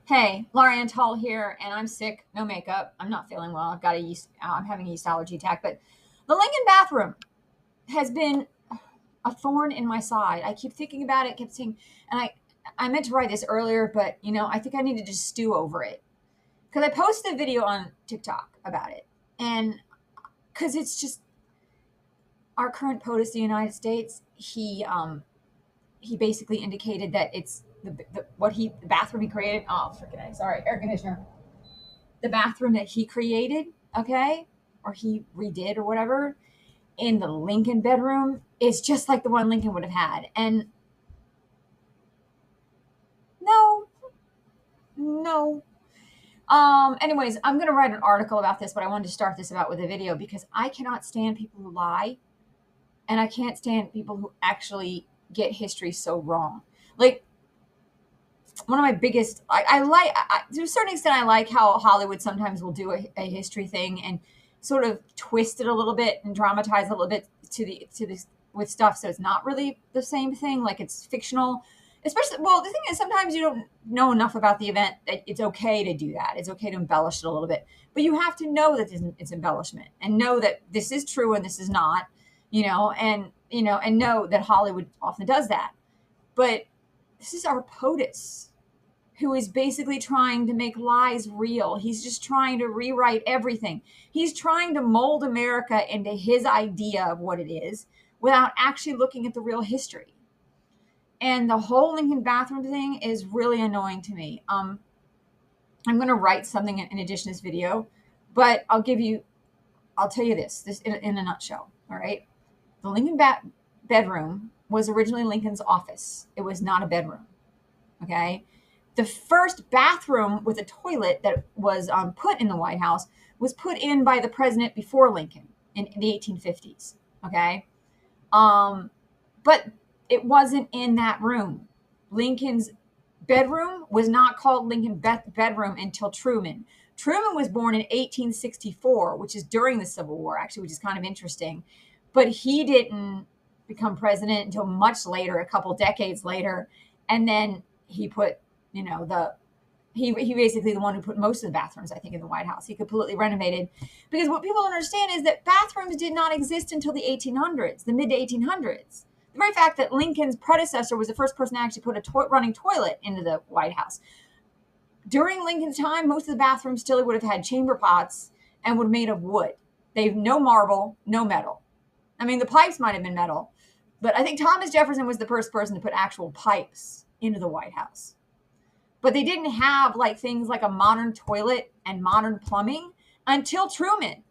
Hey, Laura Antal here, and I'm sick, no makeup. I'm not feeling well. I've got a yeast. I'm having a yeast allergy attack. But the Lincoln bathroom has been a thorn in my side. I keep thinking about it, kept saying, and I meant to write this earlier, but I think I need to just stew over it because I posted a video on TikTok about it, and because it's just our current POTUS of the United States. He basically indicated that it's the bathroom he created. Oh, freaking A, sorry, air conditioner. The bathroom that he created, okay, or he redid or whatever in the Lincoln bedroom is just like the one Lincoln would have had. And no, no. Anyways, I'm gonna write an article about this, but I wanted to start this about with a video because I cannot stand people who lie, and I can't stand people who actually get history so wrong. Like one of my biggest, to a certain extent, I like how Hollywood sometimes will do a history thing and sort of twist it a little bit and dramatize a little bit to this with stuff, so it's not really the same thing, like it's fictional. Especially, well, the thing is, sometimes you don't know enough about the event that it's okay to do that. It's okay to embellish it a little bit, but you have to know that it's embellishment and know that this is true and this is not, and know that Hollywood often does that. But this is our POTUS who is basically trying to make lies real. He's just trying to rewrite everything. He's trying to mold America into his idea of what it is without actually looking at the real history. And the whole Lincoln bathroom thing is really annoying to me. I'm going to write something in addition to this video, but I'll tell you this in a nutshell. All right. The Lincoln bedroom was originally Lincoln's office. It was not a bedroom. Okay. The first bathroom with a toilet that was put in the White House was put in by the president before Lincoln in the 1850s. Okay. But it wasn't in that room. Lincoln's bedroom was not called Lincoln bedroom until Truman. Truman was born in 1864, which is during the Civil War, actually, which is kind of interesting. But he didn't become president until much later, a couple decades later. And then he put, he basically the one who put most of the bathrooms, I think, in the White House. He completely renovated, because what people don't understand is that bathrooms did not exist until the 1800s, the mid 1800s. The very fact that Lincoln's predecessor was the first person to actually put a running toilet into the White House. During Lincoln's time, most of the bathrooms still would have had chamber pots and would have made of wood. They've no marble, no metal. I mean, the pipes might have been metal, but I think Thomas Jefferson was the first person to put actual pipes into the White House. But they didn't have like things like a modern toilet and modern plumbing until Truman.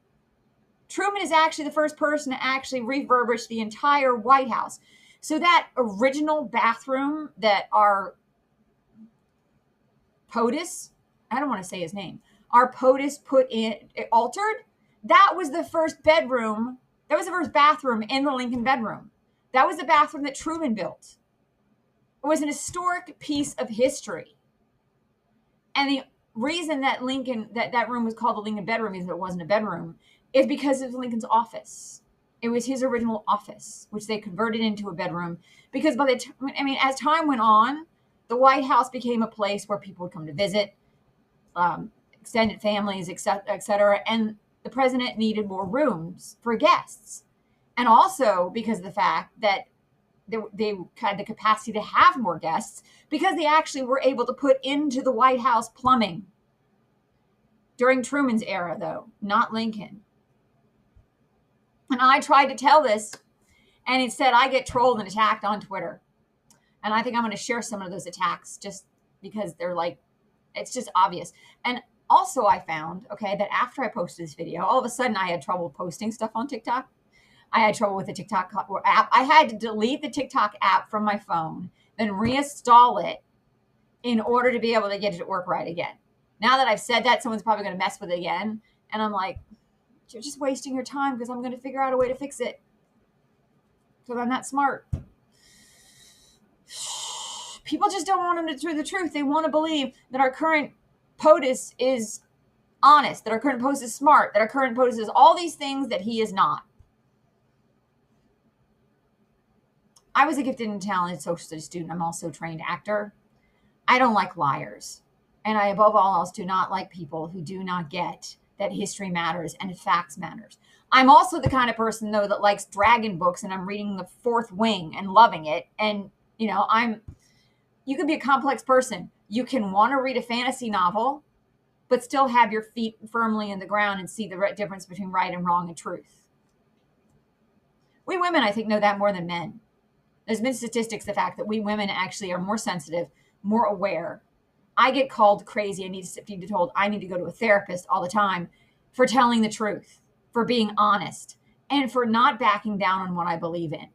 Truman is actually the first person to actually refurbish the entire White House. So that original bathroom that our POTUS, I don't want to say his name, our POTUS put in, altered, that was the first bedroom. That was the first bathroom in the Lincoln bedroom. That was the bathroom that Truman built. It was an historic piece of history. And the reason that that room was called the Lincoln bedroom, even though it wasn't a bedroom, is because it was Lincoln's office. It was his original office, which they converted into a bedroom. Because as time went on, the White House became a place where people would come to visit, extended families, et cetera. And the president needed more rooms for guests. And also because of the fact that they had the capacity to have more guests, because they actually were able to put into the White House plumbing during Truman's era, though, not Lincoln. And I tried to tell this, and instead I get trolled and attacked on Twitter. And I think I'm going to share some of those attacks just because they're like, it's just obvious. And also I found, okay, that after I posted this video, all of a sudden I had trouble posting stuff on TikTok. I had trouble with the TikTok app. I had to delete the TikTok app from my phone, then reinstall it in order to be able to get it to work right again. Now that I've said that, someone's probably going to mess with it again. And I'm like, you're just wasting your time because I'm going to figure out a way to fix it. Because I'm not smart. People just don't want them to do the truth. They want to believe that our current POTUS is honest, that our current POTUS is smart, that our current POTUS is all these things that he is not. I was a gifted and talented social studies student. I'm also a trained actor. I don't like liars. And I, above all else, do not like people who do not get that history matters and facts matters. I'm also the kind of person, though, that likes dragon books, and I'm reading The Fourth Wing and loving it. And, you can be a complex person. You can want to read a fantasy novel, but still have your feet firmly in the ground and see the difference between right and wrong and truth. We women, I think, know that more than men. There's been statistics, the fact that we women actually are more sensitive, more aware. I get called crazy. I need to be told I need to go to a therapist all the time for telling the truth, for being honest, and for not backing down on what I believe in.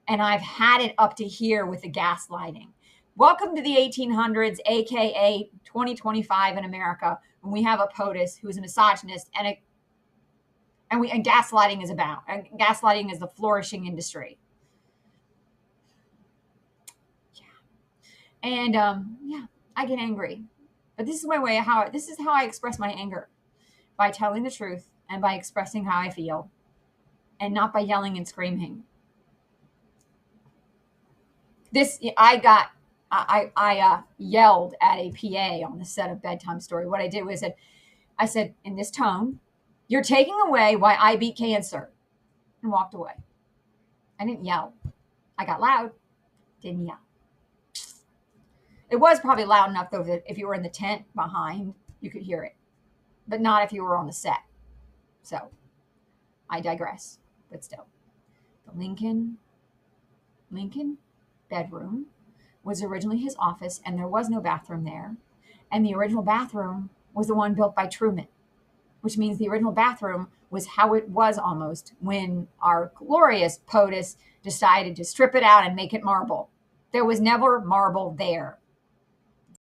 And I've had it up to here with the gaslighting. Welcome to the 1800s, aka 2025 in America, when we have a POTUS who is a misogynist and gaslighting is about. And gaslighting is the flourishing industry. Yeah. And I get angry. But this is my way this is how I express my anger. By telling the truth and by expressing how I feel. And not by yelling and screaming. I yelled at a PA on the set of Bedtime Story. What I did was I said in this tone, "You're taking away why I beat cancer," and walked away. I didn't yell. I got loud, didn't yell. It was probably loud enough, though, that if you were in the tent behind, you could hear it, but not if you were on the set. So I digress, but still. The Lincoln bedroom was originally his office, and there was no bathroom there. And the original bathroom was the one built by Truman, which means the original bathroom was how it was almost when our glorious POTUS decided to strip it out and make it marble. There was never marble there.